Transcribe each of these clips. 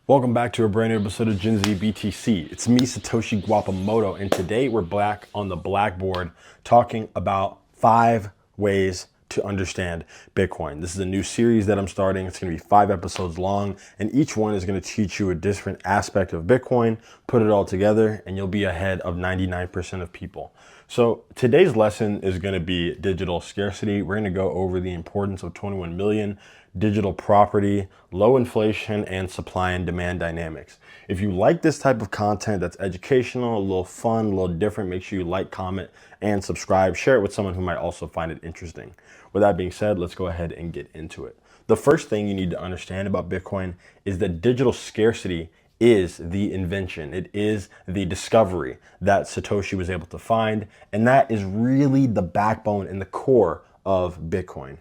Welcome back to a brand new episode of Gen Z BTC. It's me, Satoshi Guapamoto, and today we're back on the blackboard talking about 5 ways to understand Bitcoin. This is a new series that I'm starting. It's going to be 5 episodes long, and each one is going to teach you a different aspect of Bitcoin, put it all together, and you'll be ahead of 99% of people. So today's lesson is going to be digital scarcity. We're going to go over the importance of 21 million, digital property, low inflation, and supply and demand dynamics. If you like this type of content that's educational, a little fun, a little different, make sure you like, comment, and subscribe. Share it with someone who might also find it interesting. With that being said, let's go ahead and get into it. The first thing you need to understand about Bitcoin is that digital scarcity is the invention. It is the discovery that Satoshi was able to find, and that is really the backbone and the core of Bitcoin.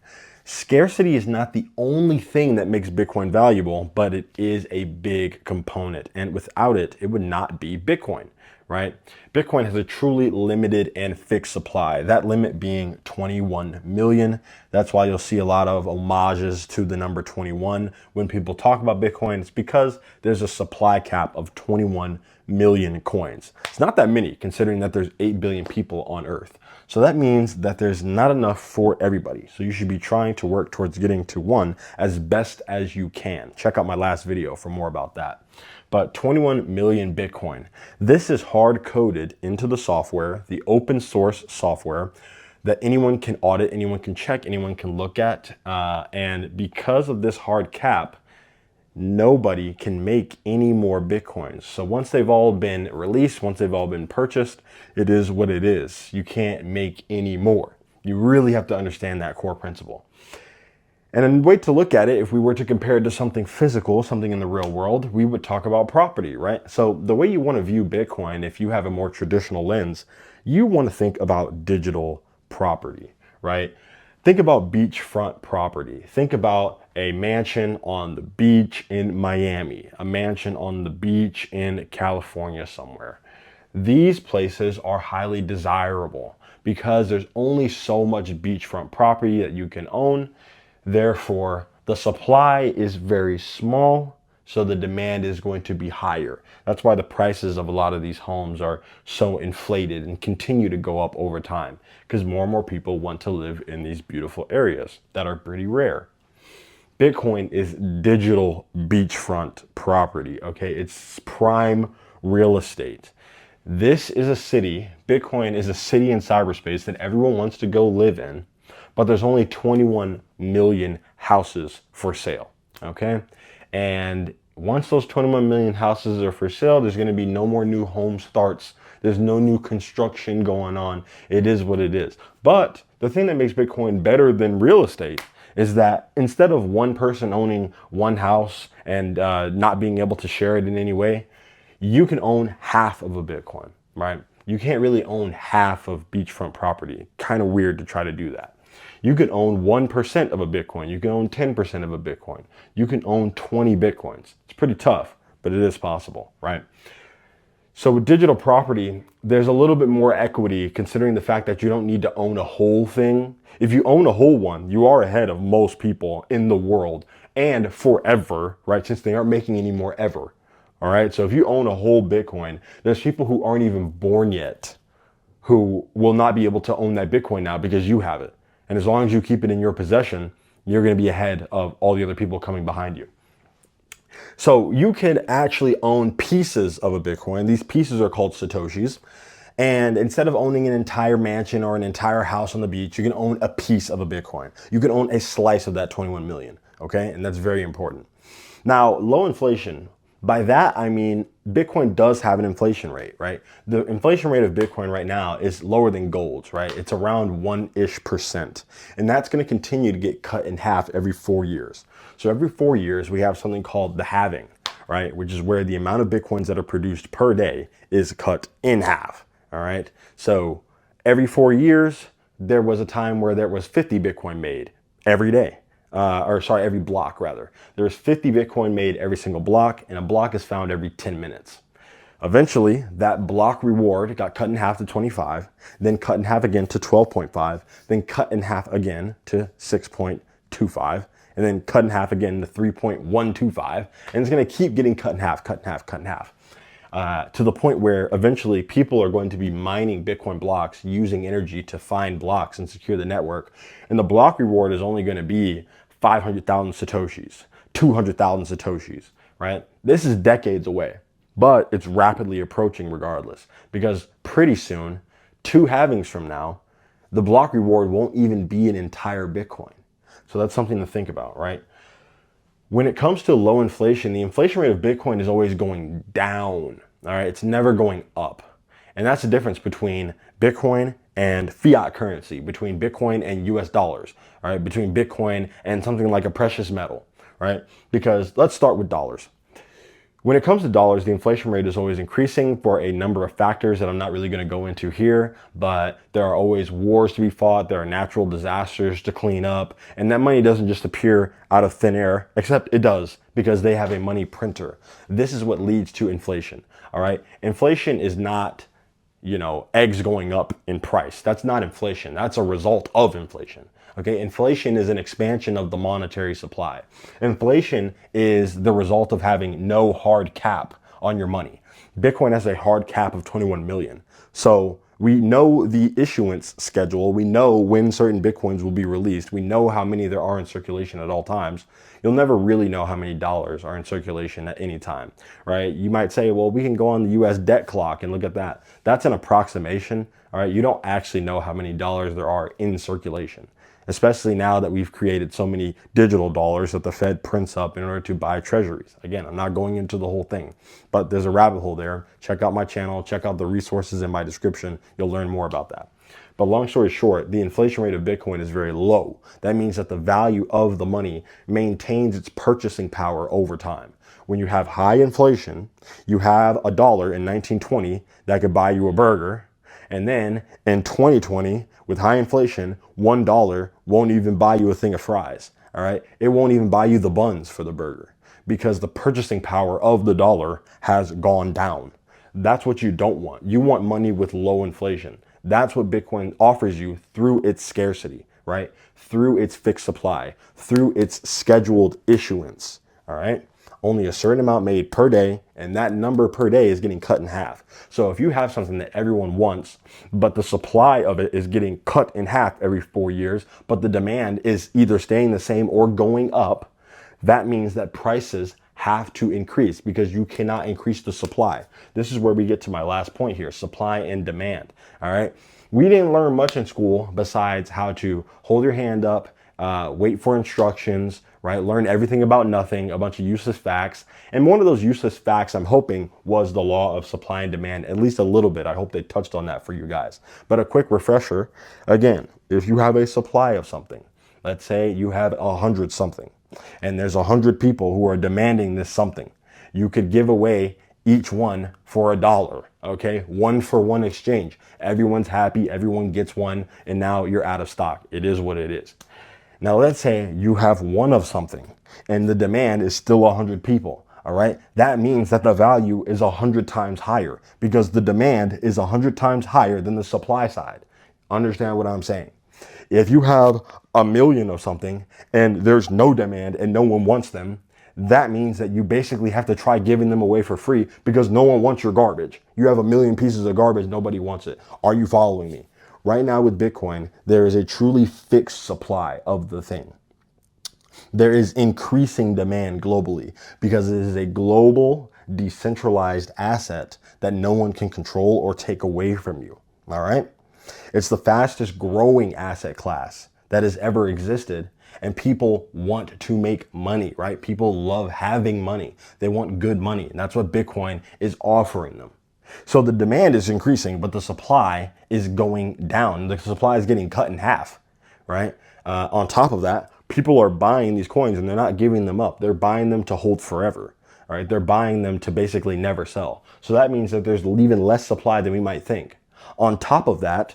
Scarcity is not the only thing that makes Bitcoin valuable, but it is a big component. And without it, it would not be Bitcoin, right? Bitcoin has a truly limited and fixed supply, that limit being 21 million. That's why you'll see a lot of homages to the number 21 when people talk about Bitcoin. It's because there's a supply cap of 21 million coins. It's not that many, considering that there's 8 billion people on Earth. So that means that there's not enough for everybody. So you should be trying to work towards getting to 1 as best as you can. Check out my last video for more about that. But 21 million Bitcoin. This is hard coded into the software, the open source software that anyone can audit, anyone can check, anyone can look at. And because of this hard cap, nobody can make any more Bitcoins. So once they've all been released, once they've all been purchased, it is what it is. You can't make any more. You really have to understand that core principle. And a way to look at it, if we were to compare it to something physical, something in the real world, we would talk about property, right? So the way you want to view Bitcoin, if you have a more traditional lens, you want to think about digital property, right? Think about beachfront property. Think about a mansion on the beach in Miami, a mansion on the beach in California somewhere. These places are highly desirable because there's only so much beachfront property that you can own. Therefore, the supply is very small, so the demand is going to be higher. That's why the prices of a lot of these homes are so inflated and continue to go up over time, because more and more people want to live in these beautiful areas that are pretty rare. Bitcoin is digital beachfront property, okay? It's prime real estate. This is a city, Bitcoin is a city in cyberspace that everyone wants to go live in, but there's only 21 million houses for sale, okay? And once those 21 million houses are for sale, there's going to be no more new home starts. There's no new construction going on. It is what it is. But the thing that makes Bitcoin better than real estate is that instead of one person owning one house and not being able to share it in any way, you can own half of a Bitcoin, right? You can't really own half of beachfront property. Kind of weird to try to do that. You can own 1% of a Bitcoin. You can own 10% of a Bitcoin. You can own 20 Bitcoins. It's pretty tough, but it is possible, right? So with digital property, there's a little bit more equity considering the fact that you don't need to own a whole thing. If you own a whole one, you are ahead of most people in the world and forever, right? Since they aren't making any more ever, all right? So if you own a whole Bitcoin, there's people who aren't even born yet who will not be able to own that Bitcoin now because you have it. And as long as you keep it in your possession, you're going to be ahead of all the other people coming behind you. So you could actually own pieces of a Bitcoin. These pieces are called Satoshis. And instead of owning an entire mansion or an entire house on the beach, you can own a piece of a Bitcoin. You can own a slice of that 21 million, okay? And that's very important. Now, low inflation. By that, I mean, Bitcoin does have an inflation rate, right? The inflation rate of Bitcoin right now is lower than gold's, right? It's around 1-ish%. And that's going to continue to get cut in half every 4 years. So every 4 years, we have something called the halving, right? Which is where the amount of Bitcoins that are produced per day is cut in half, all right? So every 4 years, there was a time where there was 50 Bitcoin made every day. Every block rather. There's 50 Bitcoin made every single block, and a block is found every 10 minutes. Eventually, that block reward got cut in half to 25, then cut in half again to 12.5, then cut in half again to 6.25, and then cut in half again to 3.125. And it's going to keep getting cut in half, cut in half, cut in half. To the point where eventually people are going to be mining Bitcoin blocks, using energy to find blocks and secure the network. And the block reward is only going to be 500,000 Satoshis, 200,000 Satoshis, right? This is decades away, but it's rapidly approaching regardless, because pretty soon, 2 halvings from now, the block reward won't even be an entire Bitcoin. So that's something to think about, right? When it comes to low inflation, the inflation rate of Bitcoin is always going down, all right? It's never going up. And that's the difference between Bitcoin and fiat currency, between Bitcoin and US dollars, all right? Between Bitcoin and something like a precious metal, right? Because let's start with dollars. When it comes to dollars, the inflation rate is always increasing for a number of factors that I'm not really going to go into here, but there are always wars to be fought. There are natural disasters to clean up, and that money doesn't just appear out of thin air, except it does because they have a money printer. This is what leads to inflation. All right. Inflation is not, eggs going up in price. That's not inflation. That's a result of inflation. Okay, inflation is an expansion of the monetary supply. Inflation is the result of having no hard cap on your money. Bitcoin has a hard cap of 21 million. So we know the issuance schedule. We know when certain Bitcoins will be released. We know how many there are in circulation at all times. You'll never really know how many dollars are in circulation at any time, right? You might say, well, we can go on the US debt clock and look at that. That's an approximation, all right? You don't actually know how many dollars there are in circulation, especially now that we've created so many digital dollars that the Fed prints up in order to buy treasuries. Again, I'm not going into the whole thing, but there's a rabbit hole there. Check out my channel, check out the resources in my description. You'll learn more about that. But long story short, the inflation rate of Bitcoin is very low. That means that the value of the money maintains its purchasing power over time. When you have high inflation, you have a dollar in 1920 that could buy you a burger. And then in 2020, with high inflation, $1 won't even buy you a thing of fries. All right. It won't even buy you the buns for the burger because the purchasing power of the dollar has gone down. That's what you don't want. You want money with low inflation. That's what Bitcoin offers you through its scarcity, right? Through its fixed supply, through its scheduled issuance. All right. Only a certain amount made per day, and that number per day is getting cut in half. So if you have something that everyone wants, but the supply of it is getting cut in half every 4 years, but the demand is either staying the same or going up, that means that prices have to increase because you cannot increase the supply. This is where we get to my last point here, supply and demand. All right. We didn't learn much in school besides how to hold your hand up, wait for instructions, right? Learn everything about nothing, a bunch of useless facts. And one of those useless facts, I'm hoping, was the law of supply and demand, at least a little bit. I hope they touched on that for you guys. But a quick refresher, again, if you have a supply of something, let's say you have 100 something, and there's 100 people who are demanding this something, you could give away each one for $1, okay? 1-for-1 exchange. Everyone's happy, everyone gets one, and now you're out of stock. It is what it is. Now, let's say you have one of something and the demand is still 100 people. All right. That means that the value is 100 times higher because the demand is 100 times higher than the supply side. Understand what I'm saying? If you have 1 million of something and there's no demand and no one wants them, that means that you basically have to try giving them away for free because no one wants your garbage. You have 1 million pieces of garbage. Nobody wants it. Are you following me? Right now with Bitcoin, there is a truly fixed supply of the thing. There is increasing demand globally because it is a global, decentralized asset that no one can control or take away from you. All right. It's the fastest growing asset class that has ever existed. And people want to make money, right? People love having money. They want good money. And that's what Bitcoin is offering them. So the demand is increasing, but the supply is going down. The supply is getting cut in half, right? On top of that, people are buying these coins and they're not giving them up. They're buying them to hold forever, all right? They're buying them to basically never sell. So that means that there's even less supply than we might think. On top of that,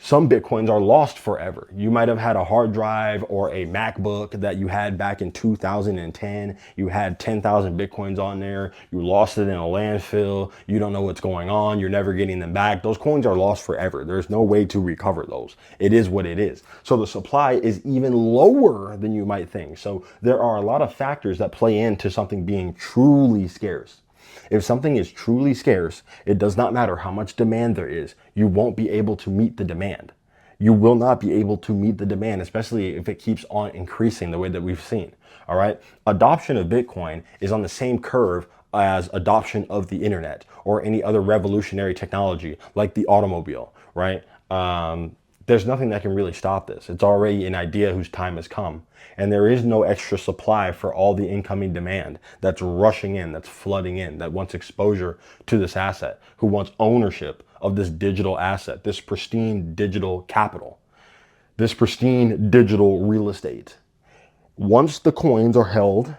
Some Bitcoins are lost forever. You might have had a hard drive or a MacBook that you had back in 2010. You had 10,000 Bitcoins on there. You lost it in a landfill. You don't know what's going on. You're never getting them back. Those coins are lost forever. There's no way to recover those. It is what it is. So the supply is even lower than you might think. So there are a lot of factors that play into something being truly scarce. If something is truly scarce, it does not matter how much demand there is. You won't be able to meet the demand. You will not be able to meet the demand, especially if it keeps on increasing the way that we've seen. All right. Adoption of Bitcoin is on the same curve as adoption of the internet or any other revolutionary technology like the automobile, right? There's nothing that can really stop this. It's already an idea whose time has come. And there is no extra supply for all the incoming demand that's rushing in, that's flooding in, that wants exposure to this asset, who wants ownership of this digital asset, this pristine digital capital, this pristine digital real estate. Once the coins are held,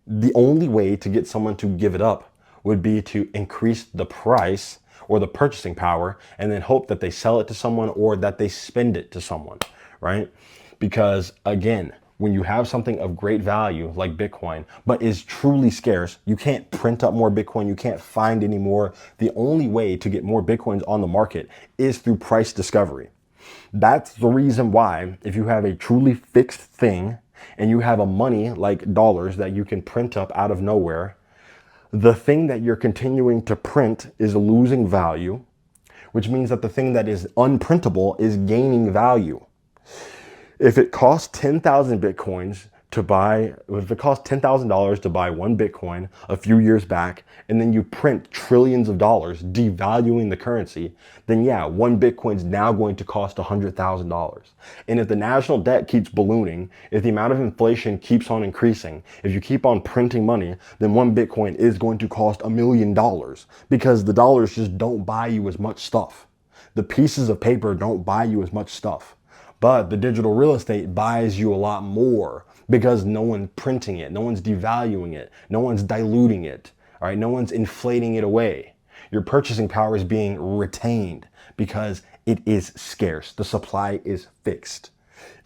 the only way to get someone to give it up would be to increase the price or the purchasing power and then hope that they sell it to someone or that they spend it to someone, right? Because again, when you have something of great value like Bitcoin, but is truly scarce, you can't print up more Bitcoin. You can't find any more. The only way to get more Bitcoins on the market is through price discovery. That's the reason why if you have a truly fixed thing and you have a money like dollars that you can print up out of nowhere, the thing that you're continuing to print is losing value, which means that the thing that is unprintable is gaining value. If it costs 10,000 Bitcoins to buy, if it costs $10,000 to buy one Bitcoin a few years back, and then you print trillions of dollars, devaluing the currency, then yeah, one Bitcoin's now going to cost $100,000. And if the national debt keeps ballooning, if the amount of inflation keeps on increasing, if you keep on printing money, then one Bitcoin is going to cost $1 million because the dollars just don't buy you as much stuff. The pieces of paper don't buy you as much stuff. But the digital real estate buys you a lot more because no one's printing it, no one's devaluing it, no one's diluting it, all right? No one's inflating it away. Your purchasing power is being retained because it is scarce. The supply is fixed.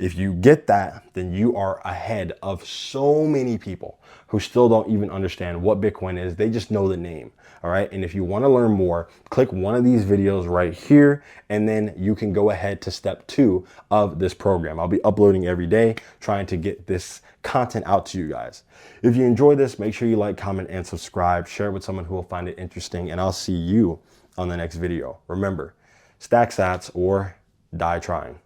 If you get that, then you are ahead of so many people who still don't even understand what Bitcoin is. They just know the name. All right. And if you want to learn more, click one of these videos right here, and then you can go ahead to step 2 of this program. I'll be uploading every day, trying to get this content out to you guys. If you enjoy this, make sure you like, comment, and subscribe. Share it with someone who will find it interesting, and I'll see you on the next video. Remember, stack sats or die trying.